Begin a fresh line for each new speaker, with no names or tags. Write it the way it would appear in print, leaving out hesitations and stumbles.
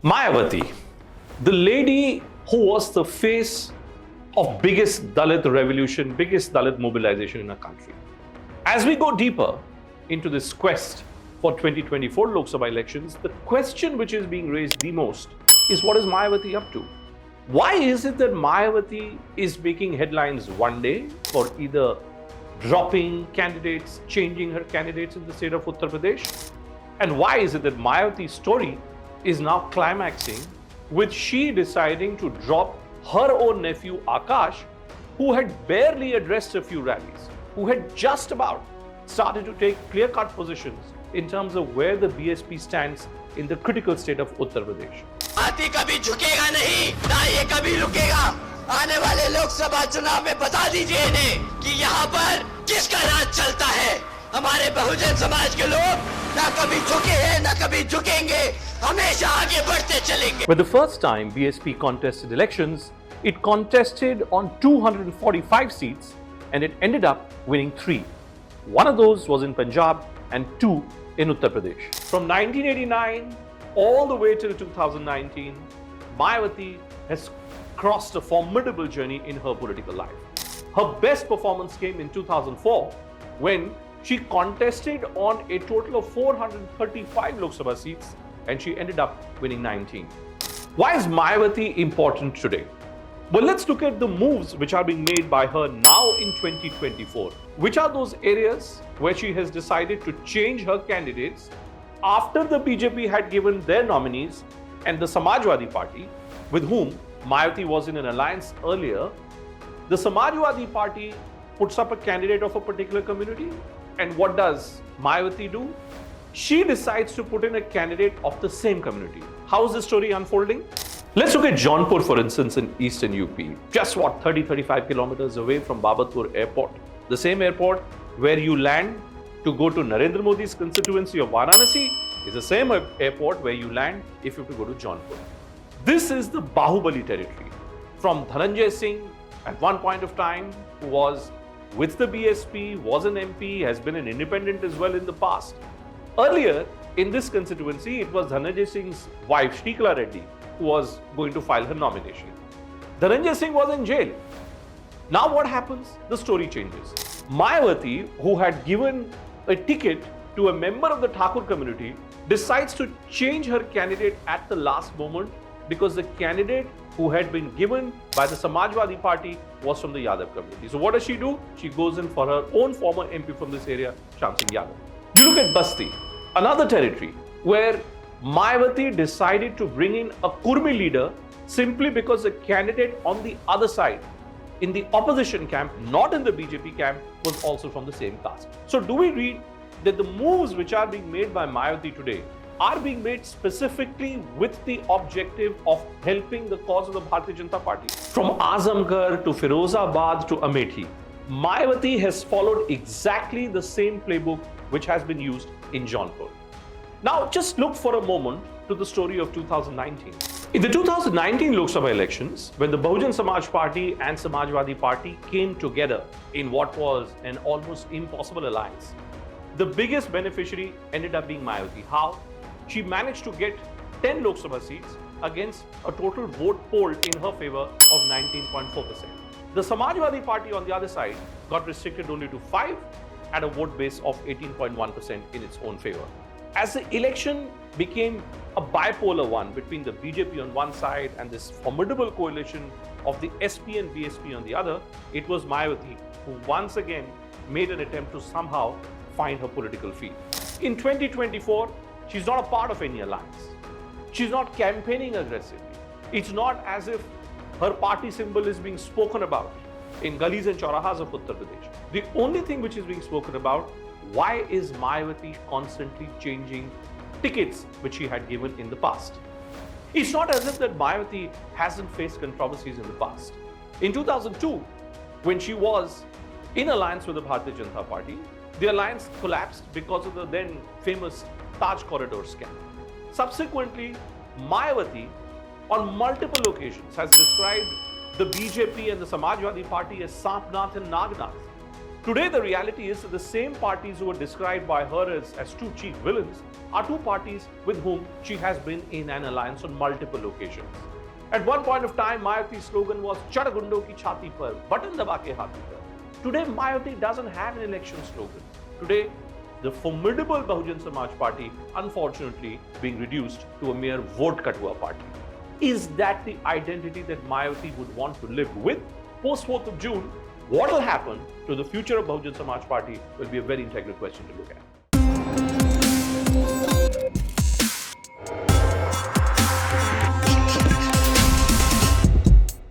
Mayawati, the lady who was the face of biggest Dalit revolution, biggest Dalit mobilization in our country. As we go deeper into this quest for 2024 Lok Sabha elections, the question which is being raised the most is, what is Mayawati up to? Why is it that Mayawati is making headlines one day for either dropping candidates, changing her candidates in the state of Uttar Pradesh? And why is it that Mayawati's story is now climaxing with she deciding to drop her own nephew Akash, who had barely addressed a few rallies, who had just about started to take clear-cut positions in terms of where the BSP stands in the critical state of Uttar Pradesh.
हाथी कभी झुकेगा नहीं, ना ये कभी रुकेगा। आने वाले लोकसभा चुनाव में बता दीजिए इन्हें कि यहाँ पर किसका राज चलता है। हमारे बहुजन समाज के लोग ना कभी झुके हैं, ना कभी झुकेंगे, हमेशा आगे बढ़ते चलेंगे।
But the first time BSP contested elections, it contested on 245 seats and it ended up winning 3. One of those was in Punjab and 2 in Uttar Pradesh. From 1989 all the way till 2019, Mayawati has crossed a formidable journey in her political life. Her best performance came in 2004 when she contested on a total of 435 Lok Sabha seats and she ended up winning 19. Why is Mayawati important today? Well, let's look at the moves which are being made by her now in 2024. Which are those areas where she has decided to change her candidates after the BJP had given their nominees and the Samajwadi Party, with whom Mayawati was in an alliance earlier, the Samajwadi Party puts up a candidate of a particular community, and what does Mayawati do? She decides to put in a candidate of the same community. How is the story unfolding? Let's look at Jaunpur, for instance, in eastern UP, just 30-35 kilometers away from Babatpur airport. The same airport where you land to go to Narendra Modi's constituency of Varanasi is the same airport where you land if you have to go to Jaunpur. This is the Bahubali territory. From Dhananjay Singh, at one point of time, who was with the BSP, was an MP, has been an independent as well in the past. Earlier, in this constituency, it was Dhananjay Singh's wife, Shtikla Reddy, who was going to file her nomination. Dhananjay Singh was in jail. Now what happens? The story changes. Mayawati, who had given a ticket to a member of the Thakur community, decides to change her candidate at the last moment because the candidate who had been given by the Samajwadi Party was from the Yadav community. So what does she do? She goes in for her own former MP from this area, Shyam Singh Yadav. You look at Basti, another territory where Mayawati decided to bring in a Kurmi leader simply because the candidate on the other side, in the opposition camp, not in the BJP camp, was also from the same caste. So do we read that the moves which are being made by Mayawati today are being made specifically with the objective of helping the cause of the Bharatiya Janata Party? From Azamgarh to Firozabad to Amethi, Mayawati has followed exactly the same playbook which has been used in Jaunpur. Now just look for a moment to the story of 2019. In the 2019 Lok Sabha elections, when the Bahujan Samaj Party and Samajwadi Party came together in what was an almost impossible alliance, the biggest beneficiary ended up being Mayawati. How? She managed to get 10 Lok Sabha seats against a total vote polled in her favor of 19.4%. The Samajwadi Party on the other side got restricted only to 5 at a vote base of 18.1% in its own favor. As the election became a bipolar one between the BJP on one side and this formidable coalition of the SP and BSP on the other, it was Mayawati who once again made an attempt to somehow find her political feet. In 2024, she's not a part of any alliance. She's not campaigning aggressively. It's not as if her party symbol is being spoken about in gullies and chaurahas of Uttar Pradesh. The only thing which is being spoken about, why is Mayawati constantly changing tickets which she had given in the past? It's not as if that Mayawati hasn't faced controversies in the past. In 2002, when she was in alliance with the Bharatiya Janata Party, the alliance collapsed because of the then famous Taj corridor scam. Subsequently, Mayawati on multiple occasions has described the BJP and the Samajwadi Party as Sampnath and Nagnath. Today, the reality is that the same parties who were described by her as two chief villains are two parties with whom she has been in an alliance on multiple occasions. At one point of time, Mayawati's slogan was "Chad gundo ki chhati par, button daba ke haathi par." Today, Mayawati doesn't have an election slogan. Today, the formidable Bahujan Samaj Party, unfortunately, being reduced to a mere vote katua party. Is that the identity that Mayawati would want to live with? Post 4th of June, what will happen to the future of Bahujan Samaj Party will be a very integral question to look at.